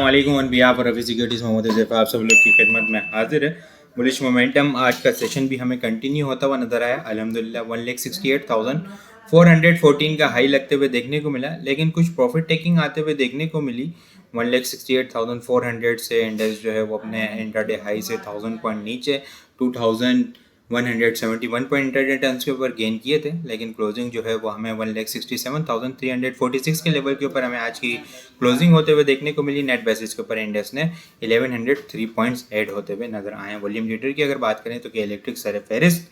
वालेकुम on behalf Rafi securities Mohammad Zaifa आप सब लोग की खिदमत में हाजिर है। बुलिश मोमेंटम आज का सेशन भी हमें कंटिन्यू होता हुआ नजर आया। अल्हम्दुलिल्लाह 1,68,414 का हाई लगते हुए देखने को मिला, लेकिन कुछ प्रॉफिट टेकिंग आते हुए देखने को मिली। 1,68,400 से इंडेक्स जो है वो अपने इंट्राडे हाई से 1000 पॉइंट नीचे 2,171 पॉइंट इंटरडे टर्म्स के ऊपर गेन किए थे, लेकिन क्लोजिंग जो है वो हमें 1,67,346 के लेवल के ऊपर हमें आज की क्लोजिंग होते हुए देखने को मिली। नेट बेसिस के ऊपर इंडेक्स ने 1103 पॉइंट्स ऐड होते हुए नजर आए। वॉल्यूम लीडर की अगर बात करें तो कि इलेक्ट्रिक सर फेरिस्त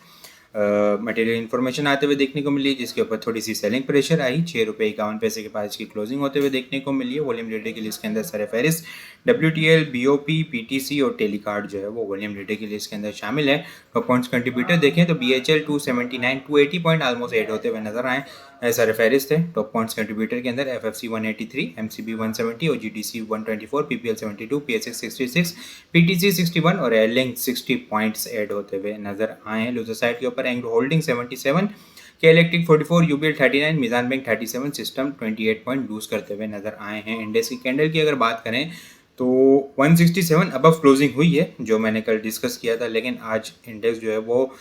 मटेरियल इन्फॉर्मेशन आते हुए देखने को मिली, जिसके ऊपर थोड़ी सी सेलिंग प्रेशर आई। 6 रुपये 51 पैसे के पास की क्लोजिंग होते हुए देखने को मिली है। वॉल्यूम लीडर की लिस्ट के अंदर सर फेरिस्त WTL, BOP, PTC और टेलीकार्ड जो है वो वॉल्यूम लीडर की लिस्ट के अंदर शामिल है। टॉप पॉइंट्स कंट्रीब्यूटर देखें तो BHL 279 280 पॉइंट ऑलमोस्ट ऐड होते हुए नजर आए। सर फेरिस्त है टॉप पॉइंट्स कंट्रीब्यूटर के अंदर FFC 183, MCB 170 और GTC 124, PPL 72, PSX 66, PTC 61 और एयरलिंक 60 पॉइंट्स ऐड होते हुए नजर आए हैं। लूजर साइड के ऊपर एंग्रो होल्डिंग 77, के इलेक्ट्रिक 44, UBL 39, मिजान बैंक 37, सिस्टम 28 पॉइंट लूज करते हुए नजर आए हैं। इंडेक्स की कैंडल की अगर बात करें तो 167 अबव क्लोजिंग हुई है, जो मैंने कल डिस्कस किया था, लेकिन आज इंडेक्स जो है वो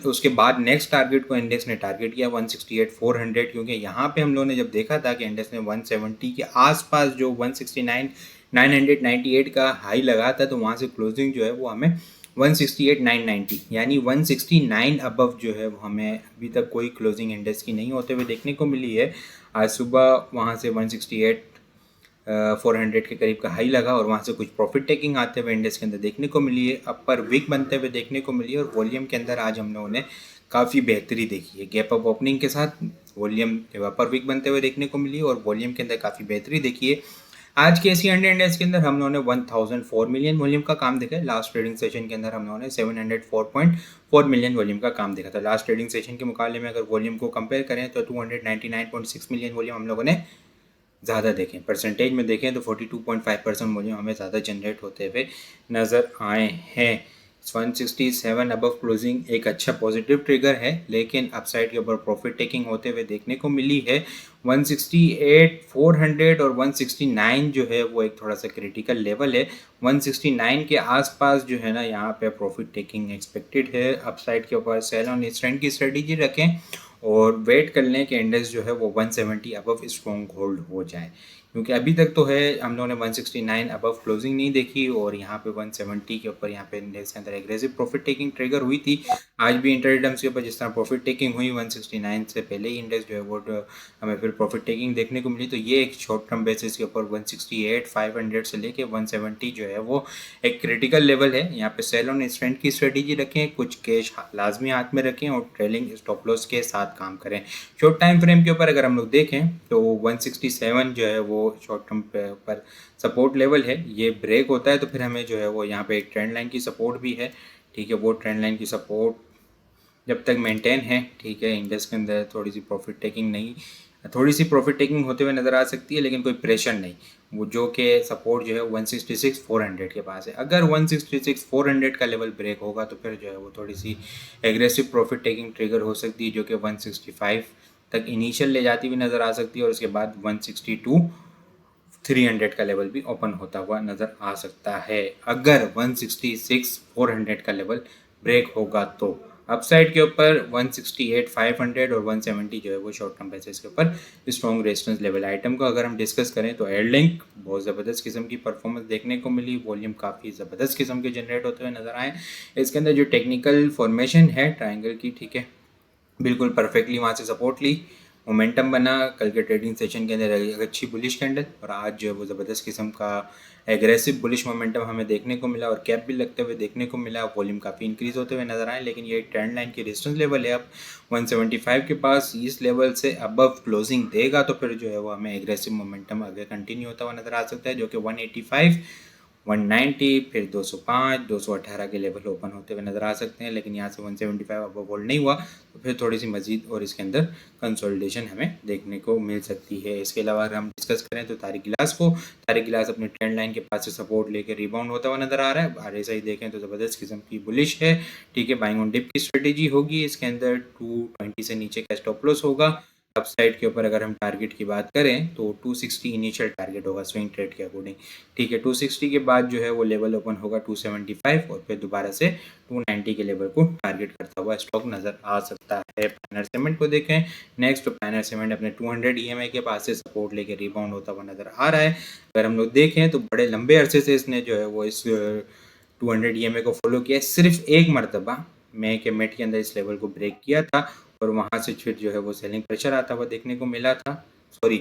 उसके बाद नेक्स्ट टारगेट को इंडेक्स ने टारगेट किया 168,400, क्योंकि यहाँ पे हम लोगों ने जब देखा था कि इंडेक्स ने 170 के आसपास जो 169,998 का हाई लगा था, तो वहाँ से क्लोजिंग जो है वो हमें 168,990 यानी 169 अबव जो है वो हमें अभी तक कोई क्लोजिंग इंडेक्स की नहीं होते हुए देखने को मिली है। आज सुबह वहाँ से 168,400 के करीब का हाई लगा और वहाँ से कुछ प्रॉफिट टेकिंग आते हुए इंडेक्स के अंदर देखने को मिली है। अपर वीक बनते हुए देखने को मिली है और वॉल्यूम के अंदर आज हम लोगों ने काफ़ी बेहतरी देखी है। गैप अप ओपनिंग के साथ वॉल्यूम अपर वीक बनते हुए देखने को मिली है और वॉल्यूम के अंदर काफ़ी बेहतरी देखी है। आज के एसी 100 इंडेक्स के अंदर हम लोगों ने 1004 मिलियन वॉल्यूम का काम देखा है। लास्ट ट्रेडिंग सेशन के अंदर हम लोगों ने 704.4 मिलियन वॉल्यूम का काम देखा था। लास्ट ट्रेडिंग सेशन के मुकाबले में अगर वॉल्यूम को कंपेयर करें तो 299.6 मिलियन वॉल्यूम हम लोगों ने ज़्यादा देखें। परसेंटेज में देखें तो 42.5% वॉल्यूम हमें ज़्यादा जनरेट होते हुए नज़र आए हैं। 167 अबव क्लोजिंग एक अच्छा पॉजिटिव ट्रिगर है, लेकिन अपसाइड के ऊपर प्रॉफिट टेकिंग होते हुए देखने को मिली है। 168,400 और 169 जो है वो एक थोड़ा सा क्रिटिकल लेवल है। 169 के आसपास जो है ना, यहाँ पे प्रॉफिट टेकिंग एक्सपेक्टेड है। अपसाइड के ऊपर सेल ऑन स्ट्रेंथ की स्ट्रेटेजी रखें और वेट कर लें कि इंडेक्स जो है वो 170 अबव स्ट्रॉन्ग होल्ड हो जाए, क्योंकि अभी तक तो है हम लोगों ने 169 अबव क्लोजिंग नहीं देखी और यहाँ पे 170 के ऊपर यहाँ पे इंडेक्स के अंदर एग्रेसिव प्रॉफिट टेकिंग ट्रिगर हुई थी। आज भी इंटरडम्स के ऊपर जिस तरह प्रॉफिट टेकिंग हुई 169 से पहले ही इंडेक्स जो है वो हमें फिर प्रॉफिट टेकिंग देखने को मिली। तो ये एक शॉर्ट टर्म बेसिस के ऊपर 168,500 से लेके 170 जो है वो एक क्रिटिकल लेवल है। यहाँ पे सेल ऑन स्ट्रेंथ की स्ट्रेटेजी रखें, कुछ कैश लाजमी हाथ में रखें और ट्रेलिंग स्टॉप लॉस के साथ काम करें। शॉर्ट टाइम फ्रेम के ऊपर अगर हम लोग देखें तो 167 जो है वो शॉर्ट टर्म पर सपोर्ट लेवल है। ये ब्रेक होता है तो फिर हमें जो है वो यहाँ पे एक ट्रेंड लाइन की सपोर्ट भी है, ठीक है। वो ट्रेंड लाइन की सपोर्ट जब तक मेंटेन है, ठीक है, इंडेक्स के अंदर थोड़ी सी प्रॉफिट टेकिंग होते हुए नज़र आ सकती है, लेकिन कोई प्रेशर नहीं। वो जो कि सपोर्ट जो है 166,400 के पास है। अगर 166,400 का लेवल ब्रेक होगा तो फिर जो है वो थोड़ी सी एग्रेसिव प्रॉफिट टेकिंग ट्रिगर हो सकती है, जो कि 165 तक इनिशियल ले जाती हुई नज़र आ सकती है और उसके बाद 162,300 का लेवल भी ओपन होता हुआ नज़र आ सकता है। अगर 166,400 का लेवल ब्रेक होगा तो अपसाइड के ऊपर 168,500 और 170 जो है वो शॉर्ट टर्म बेसिस के ऊपर स्ट्रॉन्ग रेजिस्टेंस लेवल। आइटम को अगर हम डिस्कस करें तो एयरलिंक बहुत ज़बरदस्त किस्म की परफॉर्मेंस देखने को मिली। वॉल्यूम काफ़ी ज़बरदस्त किस्म के जनरेट होते हुए नज़र आए। इसके अंदर जो टेक्निकल फॉर्मेशन है ट्राइंगल की, ठीक है, बिल्कुल परफेक्टली वहाँ से सपोर्ट ली, मोमेंटम बना। कल के ट्रेडिंग सेशन के अंदर एक अच्छी बुलिश कैंडल और आज जो है वो ज़बरदस्त किस्म का एग्रेसिव बुलिश मोमेंटम हमें देखने को मिला और कैप भी लगते हुए देखने को मिला। वॉल्यूम काफ़ी इंक्रीज होते हुए नजर आए, लेकिन ये ट्रेंड लाइन की रेजिस्टेंस लेवल है अब 175 के पास। इस लेवल से अबव क्लोजिंग देगा तो फिर जो है वो हमें एग्रेसिव मोमेंटम आगे कंटिन्यू होता हुआ नजर आ सकता है, जो कि 185, 190, फिर 205, 218 के लेवल ओपन होते हुए नज़र आ सकते हैं। लेकिन यहाँ से 175 अब होल्ड नहीं हुआ तो फिर थोड़ी सी मजीद और इसके अंदर कंसोलिडेशन हमें देखने को मिल सकती है। इसके अलावा अगर हम डिस्कस करें तो तारिक गिलास अपने ट्रेंड लाइन के पास से सपोर्ट लेकर रिबाउंड होता हुआ नज़र आ रहा है। RSI देखें तो ज़बरदस्त किस्म की बुलिश है, ठीक है। बाइंग ऑन डिप की स्ट्रेटेजी होगी, इसके अंदर 220 से नीचे का स्टॉप लॉस होगा। अपसाइड के ऊपर अगर हम टारगेट की बात करें तो 260 इनिशियल टारगेट होगा स्विंग ट्रेड के अकॉर्डिंग, ठीक है। 260 के बाद जो है वो लेवल ओपन होगा 275 और फिर दोबारा से 290 के लेवल को टारगेट करता हुआ स्टॉक नज़र आ सकता है। पायनियर सीमेंट को देखें नेक्स्ट, तो पायनियर सीमेंट अपने 200 EMA के पास से सपोर्ट लेके रिबाउंड होता हुआ नज़र आ रहा है। अगर हम लोग देखें तो बड़े लंबे अरसे से इसने जो है वो इस 200 EMA को फॉलो किया है। सिर्फ एक मरतबा मई के मिड के अंदर इस लेवल को ब्रेक किया था और वहाँ से फिर जो है वो सेलिंग प्रेशर आता हुआ देखने को मिला था, सॉरी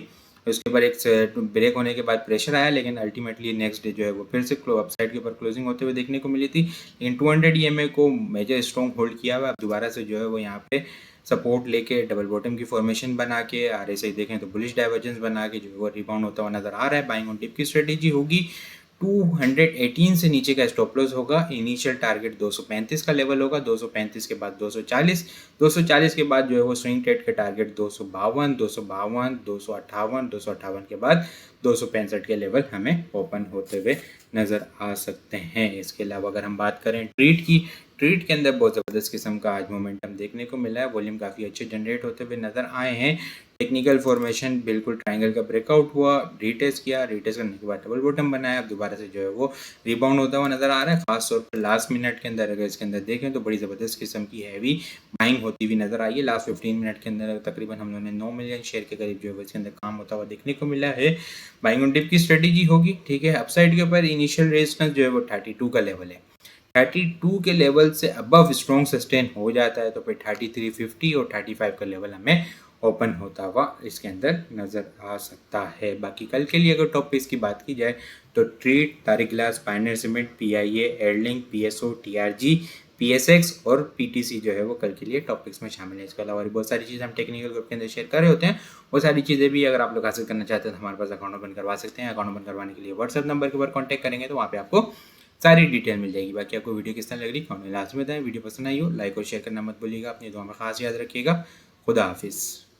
उसके ऊपर एक ब्रेक होने के बाद प्रेशर आया, लेकिन अल्टीमेटली नेक्स्ट डे जो है वो फिर से अपसाइड के ऊपर क्लोजिंग होते हुए देखने को मिली थी। लेकिन 200 EMA को मेजर स्ट्रॉन्ग होल्ड किया हुआ, अब दोबारा से जो है वो यहाँ पे सपोर्ट लेके डबल बॉटम की फॉर्मेशन बना के RSI देखें तो बुलिश डाइवर्जेंस बना के जो है वो रिबाउंड होता हुआ नजर आ रहा है। बाइंग ऑन डिप की स्ट्रेटेजी होगी, 218 से नीचे का स्टॉप लॉस होगा, इनिशियल टारगेट 235 का लेवल होगा, 235 के बाद 240, 240 के बाद जो है वो स्विंग ट्रेड के टारगेट 252, 252, 258, 258 के बाद 265 के लेवल हमें ओपन होते हुए नज़र आ सकते हैं। इसके अलावा अगर हम बात करें ट्रेड की, ट्रेड के अंदर बहुत ज़बरदस्त किस्म का आज मोमेंटम देखने को मिला है, वॉल्यूम काफ़ी अच्छे जनरेट होते हुए नज़र आए हैं। टेक्निकल फॉर्मेशन बिल्कुल ट्रायंगल का ब्रेकआउट हुआ, रीटेस्ट किया, रीटेस्ट करने के बाद डबल बॉटम बनाया, अब दोबारा से जो है वो रिबाउंड होता हुआ नज़र आ रहा है। खास तौर पर लास्ट मिनट के अंदर अगर इसके अंदर देखें तो बड़ी ज़बरदस्त किस्म की हैवी बाइंग होती हुई नज़र आई है। लास्ट 15 मिनट के अंदर तकरीबन हम लोगों ने 9 मिलियन शेयर के करीब जो है इसके अंदर काम होता हुआ देखने को मिला है। बाइंग ऑन डिप की स्ट्रेटेजी होगी, ठीक है। अपसाइड के ऊपर इनिशियल रेजिस्टेंस जो है वो 32 का लेवल है, 32 के लेवल से अबव स्ट्रॉन्ग सस्टेन हो जाता है तो फिर 3350 और 35 का लेवल हमें ओपन होता हुआ इसके अंदर नज़र आ सकता है। बाकी कल के लिए अगर टॉप पिक्स की बात की जाए तो treat, Tariq glass, Pioneer cement, PIA, airlink, PSO, TRG, PSX और PTC जो है वो कल के लिए टॉप पिक्स में शामिल है। इसके अलावा बहुत सारी चीज़ें हम टेक्निकल ग्रुप के अंदर शेयर कर रहे होते हैं, वो सारी चीज़ें भी अगर आप लोग हासिल करना चाहते हैं तो हमारे पास अकाउंट ओपन करवा सकते हैं। अकाउंट ओपन करवाने के लिए व्हाट्सएप नंबर के ऊपर कॉन्टैक्ट करेंगे तो वहाँ पे आपको सारी डिटेल मिल जाएगी। बाकी आपको वीडियो किस तरह लग रही कमेंट में लास्ट में बताएं। वीडियो पसंद आई हो लाइक और शेयर करना मत भूलिएगा। अपनी दुआ में खास याद रखिएगा। खुदा हाफिज़।